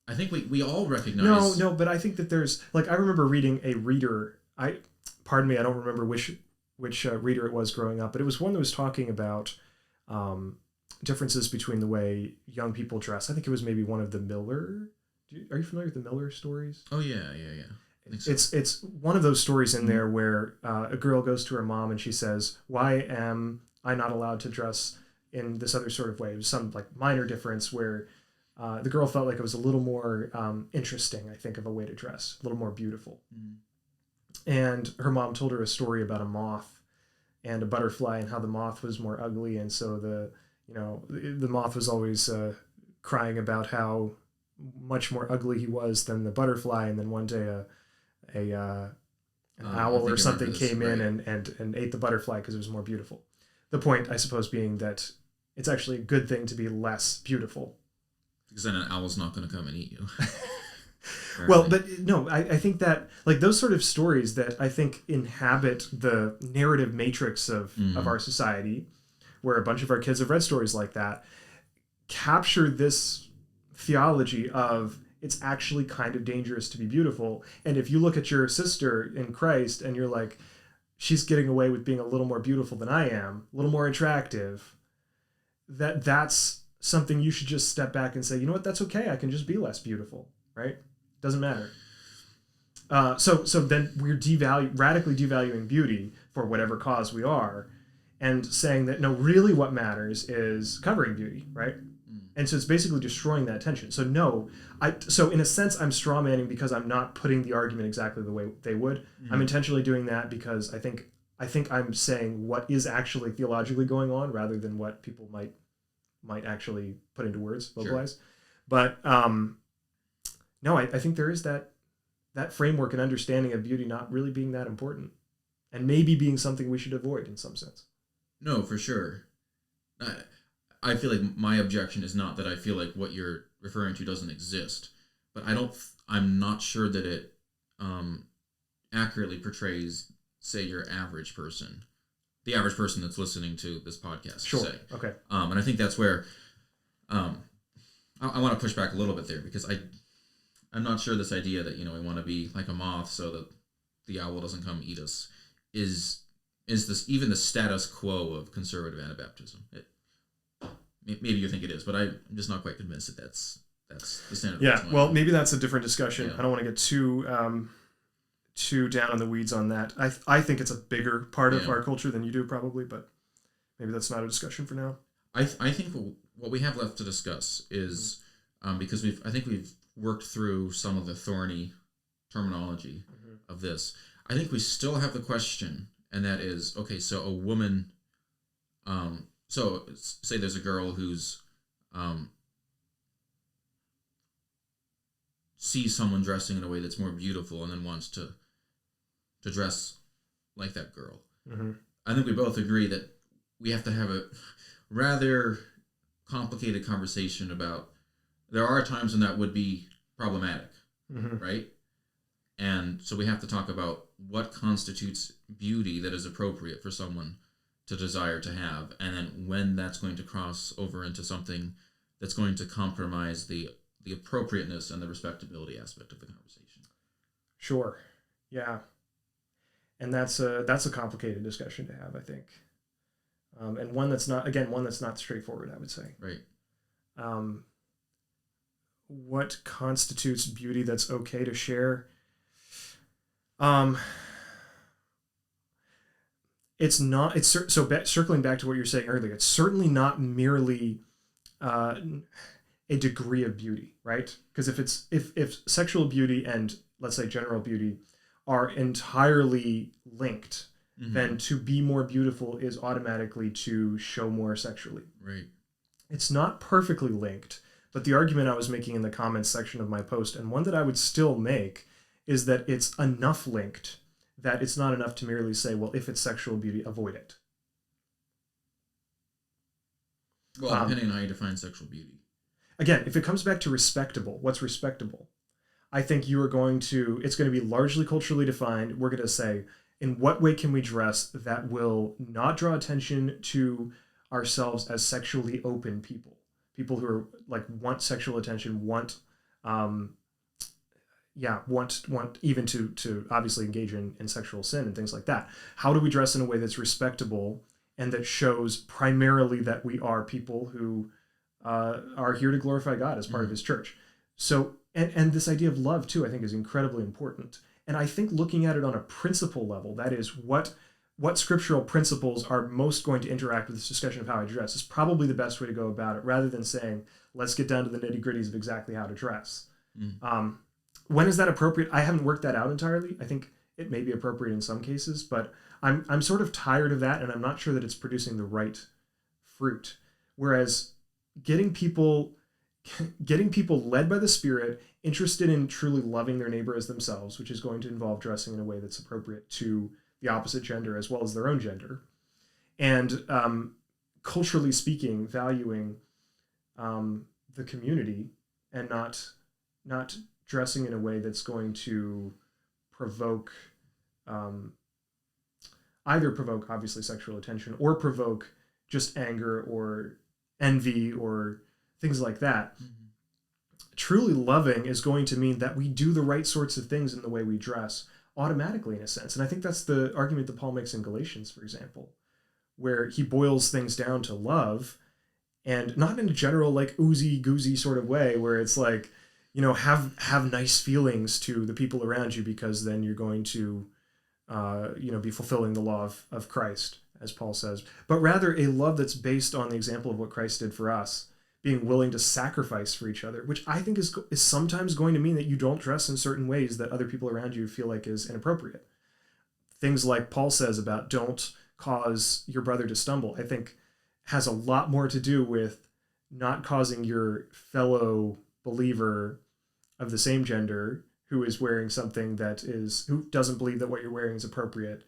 I think we all recognize... No, but I think that there's, like, I remember reading a reader, pardon me, I don't remember which reader it was growing up, but it was one that was talking about differences between the way young people dress. I think it was maybe one of the Miller. Are you familiar with the Miller stories? Oh yeah. I think so. It's one of those stories in there where a girl goes to her mom and she says, "Why am I not allowed to dress in this other sort of way?" It was some like minor difference where the girl felt like it was a little more interesting, I think, of a way to dress, a little more beautiful. Mm. And her mom told her a story about a moth and a butterfly and how the moth was more ugly, and so the moth was always crying about how much more ugly he was than the butterfly. And then one day an owl or something came in and ate the butterfly because it was more beautiful. The point, I suppose, being that it's actually a good thing to be less beautiful. Because then an owl's not going to come and eat you. Well, but no, I think that like those sort of stories that I think inhabit the narrative matrix of our society, where a bunch of our kids have read stories like that, capture this theology of it's actually kind of dangerous to be beautiful. And if you look at your sister in Christ and you're like, she's getting away with being a little more beautiful than I am, a little more attractive, that's something you should just step back and say, you know what, that's okay. I can just be less beautiful, right? Doesn't matter. So then we're radically devaluing beauty for whatever cause we are, and saying that no, really what matters is covering beauty, right? And so it's basically destroying that tension. So no, so in a sense, I'm strawmanning because I'm not putting the argument exactly the way they would. I'm intentionally doing that because I think I'm saying what is actually theologically going on rather than what people might actually put into words, vocalize. Sure. But no, I think there is that framework and understanding of beauty not really being that important, and maybe being something we should avoid in some sense. No, for sure. I feel like my objection is not that I feel like what you're referring to doesn't exist, but I'm not sure that it accurately portrays, say, your average person, the average person that's listening to this podcast. Sure. Say. Okay. And I think that's where I want to push back a little bit there, because I'm not sure this idea that, we want to be like a moth so that the owl doesn't come eat us is this even the status quo of conservative Anabaptism. Maybe you think it is, but I'm just not quite convinced that that's the standard. Yeah, well, maybe that's a different discussion. Yeah. I don't want to get too down in the weeds on that. I think it's a bigger part of our culture than you do probably, but maybe that's not a discussion for now. I think what we have left to discuss is because I think we've worked through some of the thorny terminology of this. I think we still have the question, and that is, okay, so a woman, so say there's a girl who's sees someone dressing in a way that's more beautiful and then wants to dress like that girl. I think we both agree that we have to have a rather complicated conversation about, there are times when that would be problematic, right? And so we have to talk about what constitutes beauty that is appropriate for someone to desire to have, and then when that's going to cross over into something that's going to compromise the appropriateness and the respectability aspect of the conversation. Sure. Yeah. And that's a complicated discussion to have, I think. And one that's not straightforward, I would say. Right. What constitutes beauty that's okay to share? Circling back to what you were saying earlier, it's certainly not merely a degree of beauty, right? Because if sexual beauty and, let's say, general beauty are entirely linked, then to be more beautiful is automatically to show more sexually. Right. It's not perfectly linked, but the argument I was making in the comments section of my post, and one that I would still make, is that it's enough linked that it's not enough to merely say, well, if it's sexual beauty, avoid it. Well, depending on how you define sexual beauty. Again, if it comes back to respectable, what's respectable? I think it's going to be largely culturally defined. We're going to say, in what way can we dress that will not draw attention to ourselves as sexually open people? People who are like want sexual attention, want even to obviously engage in sexual sin and things like that. How do we dress in a way that's respectable and that shows primarily that we are people who are here to glorify God as part of his church? So, and this idea of love too, I think is incredibly important. And I think looking at it on a principle level, that is what scriptural principles are most going to interact with this discussion of how I dress, is probably the best way to go about it, rather than saying, let's get down to the nitty gritties of exactly how to dress. When is that appropriate? I haven't worked that out entirely. I think it may be appropriate in some cases, but I'm sort of tired of that, and I'm not sure that it's producing the right fruit. Whereas getting people led by the Spirit, interested in truly loving their neighbor as themselves, which is going to involve dressing in a way that's appropriate to the opposite gender as well as their own gender, and culturally speaking, valuing the community and not dressing in a way that's going to either provoke obviously sexual attention or provoke just anger or envy or things like that. Truly loving is going to mean that we do the right sorts of things in the way we dress automatically, in a sense. And I think that's the argument that Paul makes in Galatians, for example, where he boils things down to love, and not in a general like oozy goozy sort of way where it's like, have nice feelings to the people around you, because then you're going to be fulfilling the law of Christ, as Paul says, but rather a love that's based on the example of what Christ did for us, being willing to sacrifice for each other, which I think is sometimes going to mean that you don't dress in certain ways that other people around you feel like is inappropriate. Things like Paul says about don't cause your brother to stumble, I think has a lot more to do with not causing your fellow believer of the same gender who is wearing something who doesn't believe that what you're wearing is appropriate,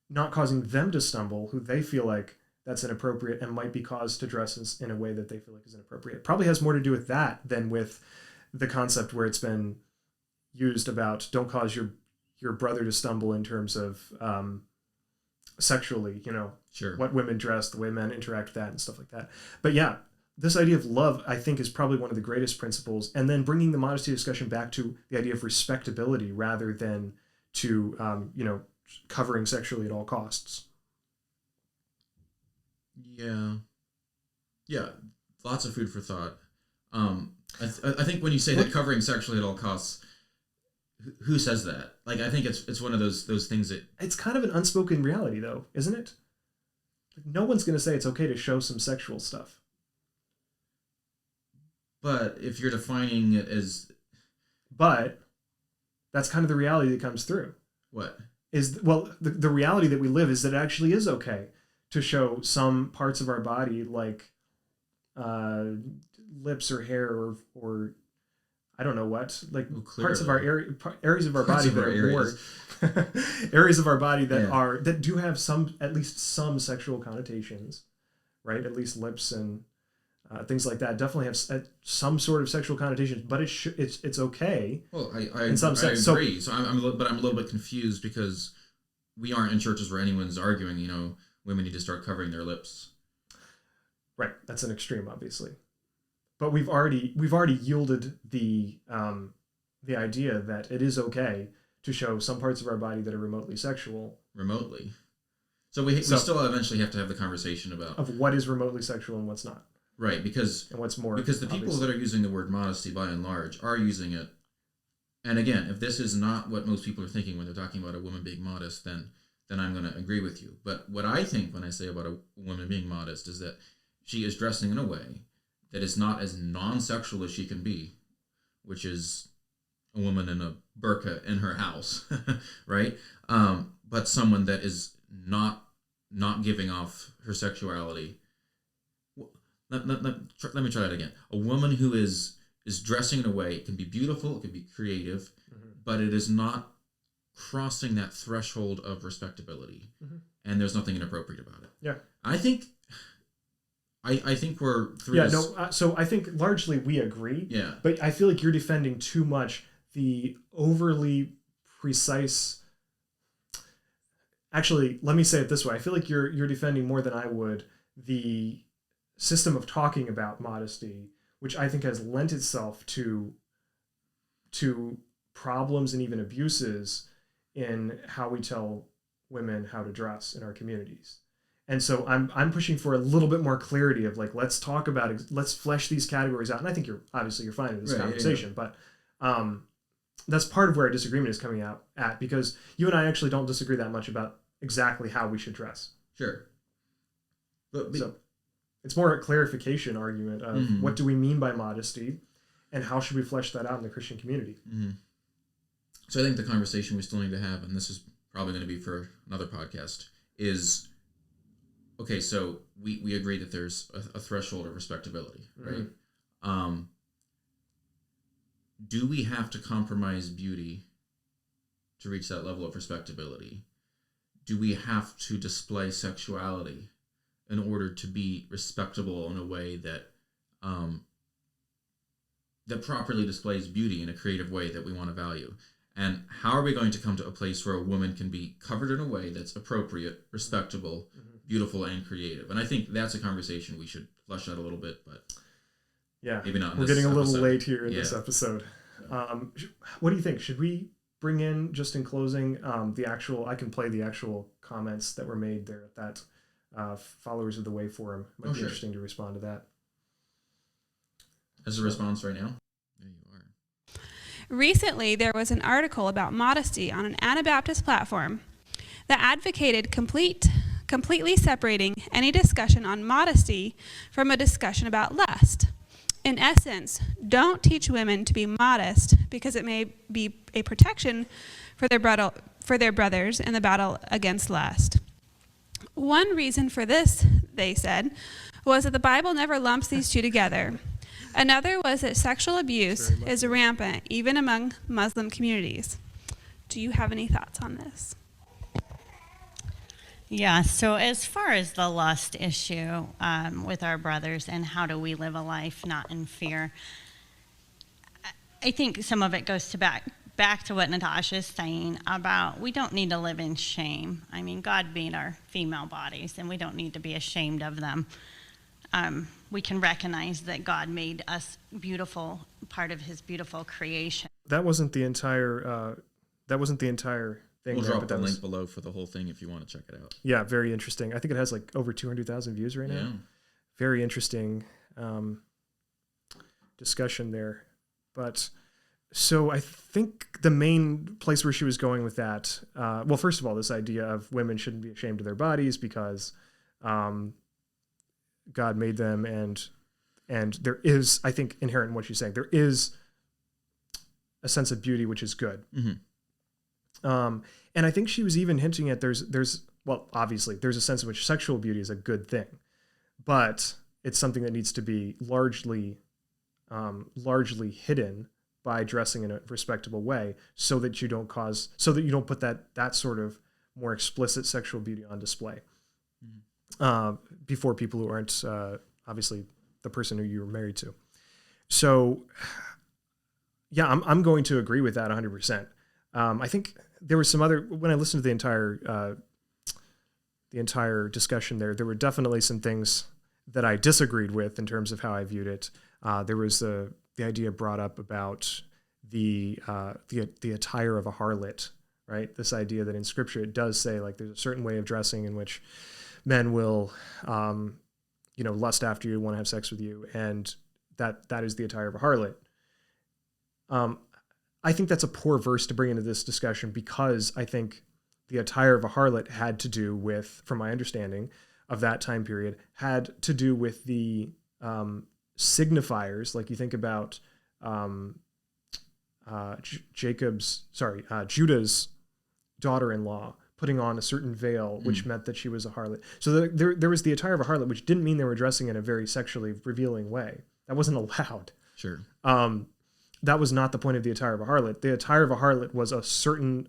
not causing them to stumble, who they feel like that's inappropriate and might be caused to dress in a way that they feel like is inappropriate. Probably has more to do with that than with the concept where it's been used about don't cause your brother to stumble in terms of sexually, Sure. What women dress, the way men interact with that and stuff like that. But yeah, this idea of love, I think, is probably one of the greatest principles. And then bringing the modesty discussion back to the idea of respectability rather than to, covering sexually at all costs. Yeah. Lots of food for thought. I think when you say that covering sexually at all costs, who says that? Like, I think it's one of those things that it's kind of an unspoken reality, though, isn't it? Like, no one's going to say it's okay to show some sexual stuff. But if you're defining it as, but that's kind of the reality that comes through. What is the reality that we live is that it actually is okay to show some parts of our body, like lips or hair or I don't know what, like parts of our areas of our body that are more areas of our body that that do have at least some sexual connotations, right? At least lips and things like that definitely have some sort of sexual connotations, but it's okay. Well, I in some sense. I agree. So I'm a little bit confused because we aren't in churches where anyone's arguing, women need to start covering their lips. Right. That's an extreme, obviously. But we've already yielded the idea that it is okay to show some parts of our body that are remotely sexual. Remotely. So we still eventually have to have the conversation of what is remotely sexual and what's not. Right, and what's more, because the people that are using the word modesty by and large are using it. And again, if this is not what most people are thinking when they're talking about a woman being modest, then I'm going to agree with you. But what I think when I say about a woman being modest is that she is dressing in a way that is not as non-sexual as she can be, which is a woman in a burqa in her house, right? But someone that is not giving off her sexuality. Let me try that again. A woman who is dressing in a way, it can be beautiful, it can be creative, but it is not crossing that threshold of respectability, and there's nothing inappropriate about it. Yeah, I think I think we're through. Yeah, no. So I think largely we agree. Yeah. But I feel like you're defending too much the overly precise. Actually, let me say it this way. I feel like you're defending more than I would the system of talking about modesty, which I think has lent itself to problems and even abuses in how we tell women how to dress in our communities. And so I'm pushing for a little bit more clarity of like, let's talk about it, let's flesh these categories out. And I think you're fine with this conversation, but that's part of where our disagreement is coming out at, because you and I actually don't disagree that much about exactly how we should dress. Sure. So it's more a clarification argument of what do we mean by modesty and how should we flesh that out in the Christian community. Mm-hmm. So I think the conversation we still need to have, and this is probably going to be for another podcast, is, okay, so we agree that there's a threshold of respectability, right? Do we have to compromise beauty to reach that level of respectability? Do we have to display sexuality in order to be respectable in a way that that properly displays beauty in a creative way that we want to value? And how are we going to come to a place where a woman can be covered in a way that's appropriate, respectable, beautiful, and creative? And I think that's a conversation we should flesh out a little bit, but yeah, maybe not. We're getting a little late here in this episode. What do you think? Should we bring in, just in closing, I can play the actual comments that were made there at that Followers of the Way forum. Might be interesting to respond to that. As a response right now? There you are. Recently, there was an article about modesty on an Anabaptist platform that advocated completely separating any discussion on modesty from a discussion about lust. In essence, don't teach women to be modest because it may be a protection for their brothers in the battle against lust. One reason for this, they said, was that the Bible never lumps these two together. Another was that sexual abuse is rampant, even among Muslim communities. Do you have any thoughts on this? Yeah, so as far as the lust issue with our brothers and how do we live a life not in fear, I think some of it goes to back to what Natasha's saying about we don't need to live in shame. I mean, God made our female bodies, and we don't need to be ashamed of them. We can recognize that God made us beautiful, part of His beautiful creation. That wasn't the entire thing. We'll drop the link below for the whole thing if you want to check it out. Yeah, very interesting. I think it has like over 200,000 views right now. Yeah. Very interesting discussion there. But so I think the main place where she was going with that, well, first of all, this idea of women shouldn't be ashamed of their bodies because God made them, and there is, I think, inherent in what she's saying, there is a sense of beauty which is good. And I think she was even hinting at well, obviously there's a sense in which sexual beauty is a good thing, but it's something that needs to be largely hidden by dressing in a respectable way, so that you don't put that sort of more explicit sexual beauty on display before people who aren't obviously the person who you were married to. So yeah, I'm going to agree with that 100%. I think there was some when I listened to the entire discussion there were definitely some things that I disagreed with in terms of how I viewed it. There was the idea brought up about the attire of a harlot, right? This idea that in Scripture it does say like there's a certain way of dressing in which men will, lust after you, want to have sex with you, and that is the attire of a harlot. I think that's a poor verse to bring into this discussion, because I think the attire of a harlot had to do with, from my understanding of that time period, had to do with the signifiers. Like you think about Judah's daughter-in-law putting on a certain veil, which meant that she was a harlot. So there was the attire of a harlot, which didn't mean they were dressing in a very sexually revealing way. That wasn't allowed. Sure. That was not the point of the attire of a harlot. The attire of a harlot was a certain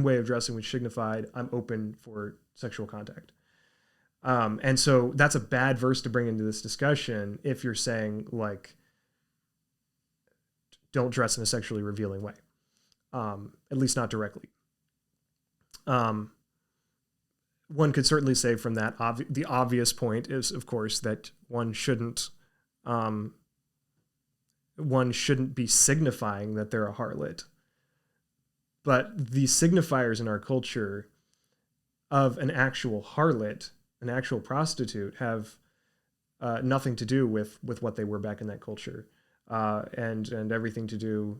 way of dressing, which signified I'm open for sexual contact. And so that's a bad verse to bring into this discussion if you're saying, like, don't dress in a sexually revealing way, at least not directly. One could certainly say from that, the obvious point is, of course, that one shouldn't be signifying that they're a harlot. But the signifiers in our culture of an actual harlot, an actual prostitute, have nothing to do with what they were back in that culture, and everything to do,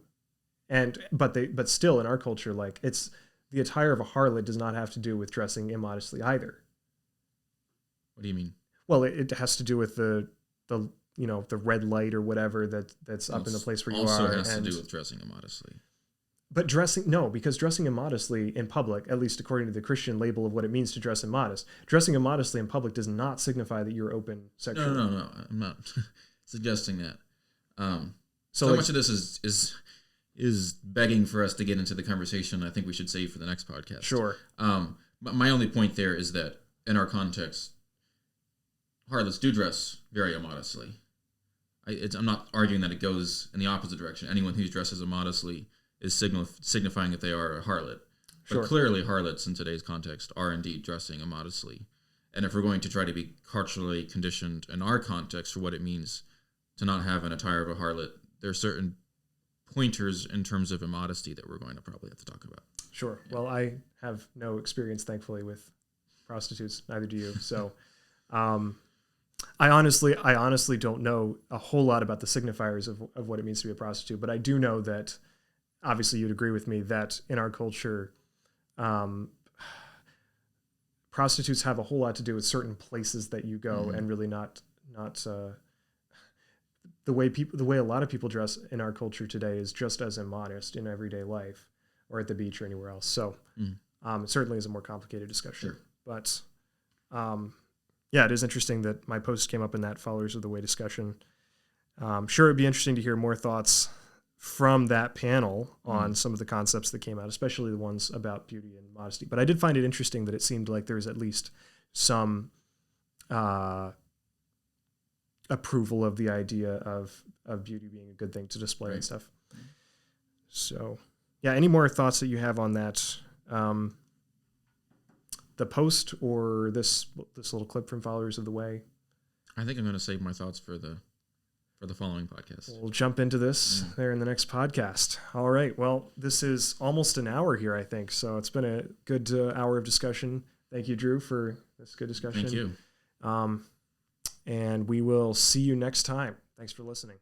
but still in our culture, like, it's the attire of a harlot does not have to do with dressing immodestly either. What do you mean? Well, it has to do with the the red light or whatever that's up in the place where you are. Also has to do with dressing immodestly. But because dressing immodestly in public, at least according to the Christian label of what it means to dress immodest, dressing immodestly in public does not signify that you're open sexually. No. I'm not suggesting that. So like, much of this is begging for us to get into the conversation I think we should save for the next podcast. Sure. My only point there is that in our context, harlots do dress very immodestly. I'm not arguing that it goes in the opposite direction. Anyone who dresses immodestly is signifying that they are a harlot. Sure. But clearly harlots in today's context are indeed dressing immodestly. And if we're going to try to be culturally conditioned in our context for what it means to not have an attire of a harlot, there are certain pointers in terms of immodesty that we're going to probably have to talk about. Sure. Yeah. Well, I have no experience, thankfully, with prostitutes. Neither do you. So I honestly don't know a whole lot about the signifiers of what it means to be a prostitute, but I do know that, obviously you'd agree with me, that in our culture, prostitutes have a whole lot to do with certain places that you go, and really not the way a lot of people dress in our culture today is just as immodest in everyday life or at the beach or anywhere else. So it certainly is a more complicated discussion. Sure. But yeah, it is interesting that my post came up in that Followers of the Way discussion. Sure, it'd be interesting to hear more thoughts from that panel on some of the concepts that came out, especially the ones about beauty and modesty. But I did find it interesting that it seemed like there was at least some approval of the idea of beauty being a good thing to display and stuff. So, yeah, any more thoughts that you have on that, the post or this little clip from Followers of the Way? I think I'm going to save my thoughts for the following podcast. We'll jump into this there in the next podcast. All right. Well, this is almost an hour here, I think. So it's been a good hour of discussion. Thank you, Drew, for this good discussion. Thank you. And we will see you next time. Thanks for listening.